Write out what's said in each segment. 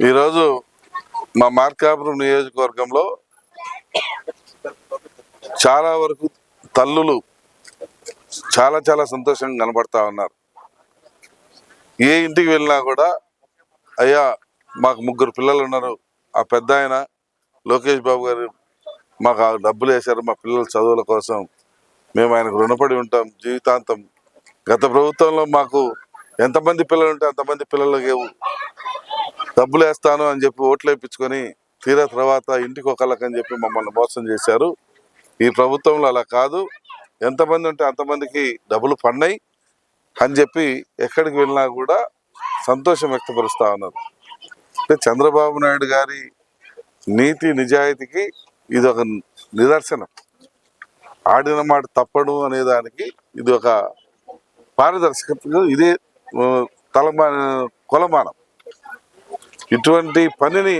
ఈరోజు మా మార్కాపురం నియోజకవర్గంలో చాలా వరకు తల్లులు చాలా సంతోషంగా కనబడతా ఉన్నారు. ఏ ఇంటికి వెళ్ళినా కూడా అయ్యా మాకు 3 పిల్లలు ఉన్నారు, ఆ పెద్ద ఆయన లోకేష్ బాబు గారు మాకు ఆ డబ్బులు వేశారు, మా పిల్లల చదువుల కోసం మేము ఆయనకు రుణపడి ఉంటాం జీవితాంతం. గత ప్రభుత్వంలో మాకు ఎంతమంది పిల్లలు ఉంటే అంతమంది పిల్లలకి డబ్బులు వేస్తాను అని చెప్పి ఓట్లు వేయించుకొని తీరా తర్వాత ఇంటికి ఒకళ్ళకని చెప్పి మమ్మల్ని మోసం చేశారు. ఈ ప్రభుత్వంలో అలా కాదు, ఎంతమంది ఉంటే అంతమందికి డబ్బులు పడినాయి అని చెప్పి ఎక్కడికి వెళ్ళినా కూడా సంతోషం వ్యక్తపరుస్తూ ఉన్నారు. అంటే చంద్రబాబు నాయుడు గారి నీతి నిజాయితీకి ఇది ఒక నిదర్శనం. ఆడిన మాట తప్పడు అనే దానికి ఇది ఒక పారదర్శకతగా ఇదే కొలమానం. ఇటువంటి పనిని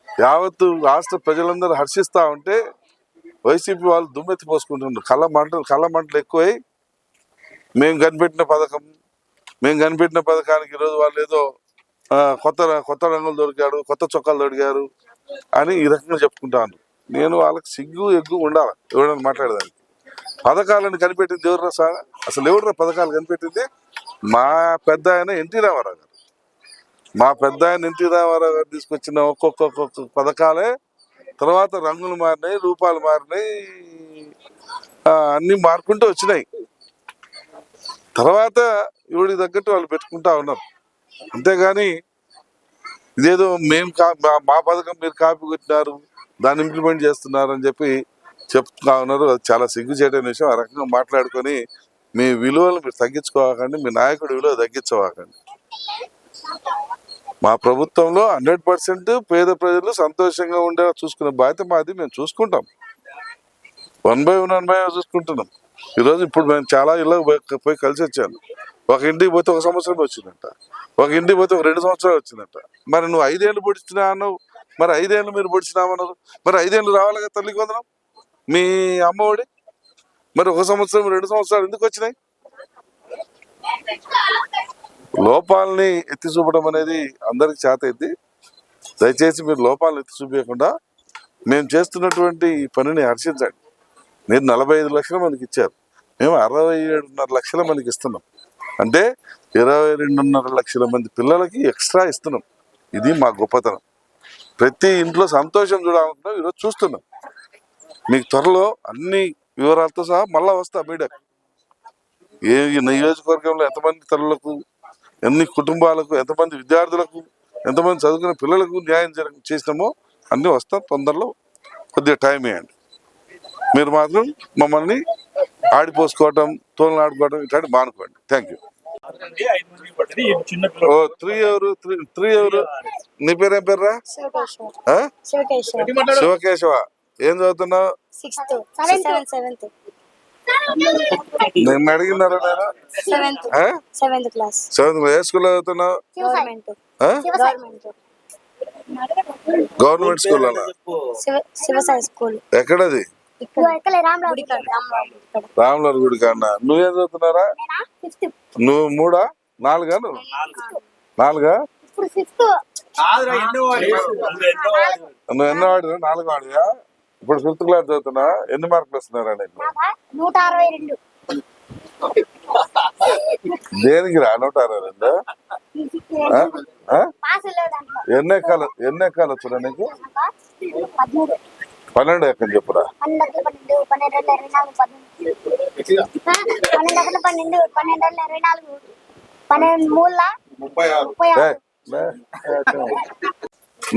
యావత్తు రాష్ట్ర ప్రజలందరూ హర్షిస్తూ ఉంటే వైసీపీ వాళ్ళు దుమ్మెత్తి పోసుకుంటున్నారు. కళ్ళ మంటలు ఎక్కువై మేము కనిపెట్టిన పథకానికి ఈరోజు వాళ్ళు ఏదో కొత్త రంగులు దొరికాడు, కొత్త చొక్కాలు దొరికారు అని ఈ రకంగా చెప్పుకుంటాను. నేను వాళ్ళకి సిగ్గు ఎగ్గు ఉండాలి ఎవరైనా మాట్లాడేదానికి. పథకాలను కనిపెట్టింది ఎవరు సార్? అసలు ఎవరు పథకాలు కనిపెట్టింది? మా పెద్ద ఆయన ఎన్టీ రామారావు గారు. మా పెద్ద ఆయన ఎన్టీ రామారావు గారు తీసుకొచ్చిన ఒక్కొక్క పథకాలే తర్వాత రంగులు మారినాయి, రూపాలు మారినాయి, అన్ని మారుకుంటూ వచ్చినాయి. తర్వాత ఎవరికి తగ్గట్టు వాళ్ళు పెట్టుకుంటా ఉన్నారు. అంతేగాని ఇదేదో మేము మా పథకం మీరు కాపీ కొట్టినారు, దాన్ని ఇంప్లిమెంట్ చేస్తున్నారు అని చెప్పి చెప్తా ఉన్నారు. అది చాలా సిగ్గుచేటైన విషయం. ఆ రకంగా మాట్లాడుకొని మీ విలువలు మీరు తగ్గించుకోకండి, మీ నాయకుడి విలువ తగ్గించుకోకండి. మా ప్రభుత్వంలో 100% పేద ప్రజలు సంతోషంగా ఉండేలా చూసుకునే బాధ్యత మాది. మేము చూసుకుంటాం, 1 by 1 చూసుకుంటున్నాం. ఈరోజు ఇప్పుడు మేము చాలా ఇళ్ళకి పోయి కలిసి వచ్చాను. ఒక ఇంటికి పోతే 1 సంవత్సరం వచ్చిందంట, ఒక ఇంటికి పోతే 2 సంవత్సరాలు వచ్చిందంట. మరి నువ్వు 5 ఏళ్ళు పొడిచినా అన్నావు, మరి 5 ఏళ్ళు మీరు పొడిచినామన్నారు. మరి 5 ఏళ్ళు రావాలి కదా తల్లికి వందనం, మీ అమ్మఒడి. మరి 1 సంవత్సరం 2 సంవత్సరాలు ఎందుకు వచ్చినాయి? లోపాలని ఎత్తి చూపడం అనేది అందరికి చేతైంది. దయచేసి మీరు లోపాలను ఎత్తి చూపించకుండా మేము చేస్తున్నటువంటి ఈ పనిని హర్షించండి. మీరు 45 లక్షల మందికి ఇచ్చారు, మేము 67.5 లక్షల మందికి ఇస్తున్నాం. అంటే 22.5 లక్షల మంది పిల్లలకి ఎక్స్ట్రా ఇస్తున్నాం. ఇది మా గొప్పతనం. ప్రతి ఇంట్లో సంతోషం చూడాలనుకుంటున్నాం. ఈరోజు చూస్తున్నాం. మీకు త్వరలో అన్ని వివరాలతో సహా మళ్ళా వస్తా మీడియాకు. ఏ నియోజకవర్గంలో ఎంతమంది తల్లులకు, ఎన్ని కుటుంబాలకు, ఎంతమంది విద్యార్థులకు, ఎంతమంది చదువుకునే పిల్లలకు న్యాయం చేసినామో అన్నీ వస్తాం తొందరలో. కొద్దిగా టైం ఇవ్వండి. మీరు మాత్రం మమ్మల్ని ఆడిపోసుకోవటం, తోలను ఆడుకోవటం ఇట్లాంటి మానుకోండి. Thank you. 3 ఎవరు? నీ పేరేం పేర్రా? శివకేశవ. ఏం చదువుతున్నావు? నిన్న అడిగినారా నేను? 7th class. ఏ స్కూల్లో చదువుతున్నావు? గవర్నమెంట్ స్కూల్ అలా? ఎక్కడది? రాములవారి గుడి కాన్నా. నువ్వేం చదువుతున్నారా? నువ్వు 3ఆ 4ఆ? నువ్వు 4ఆ? నువ్వు ఎన్నో వాడినా? 4 వాడివా? ఇప్పుడు 5th క్లాస్ చదువుతున్నా. ఎన్ని మార్కులు వస్తున్నారా నీకు? 162. దేనికి రా 162? ఎన్ని ఎక్కాలు వచ్చురా నీకు? 12 ఎక్కని చెప్పురా. 12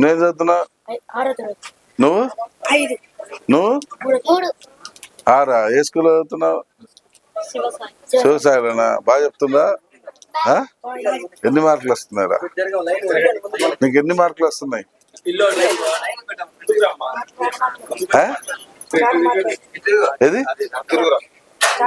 నేను చదువుతున్నా. నువ్వు 6ఆ? ఏ స్కూల్లో చదువుతున్నావు? శివసాయినా? బాగా చెప్తుందా? ఎన్ని మార్కులు వస్తున్నారా నీకు? ఎన్ని మార్కులు వస్తున్నాయి? ఏది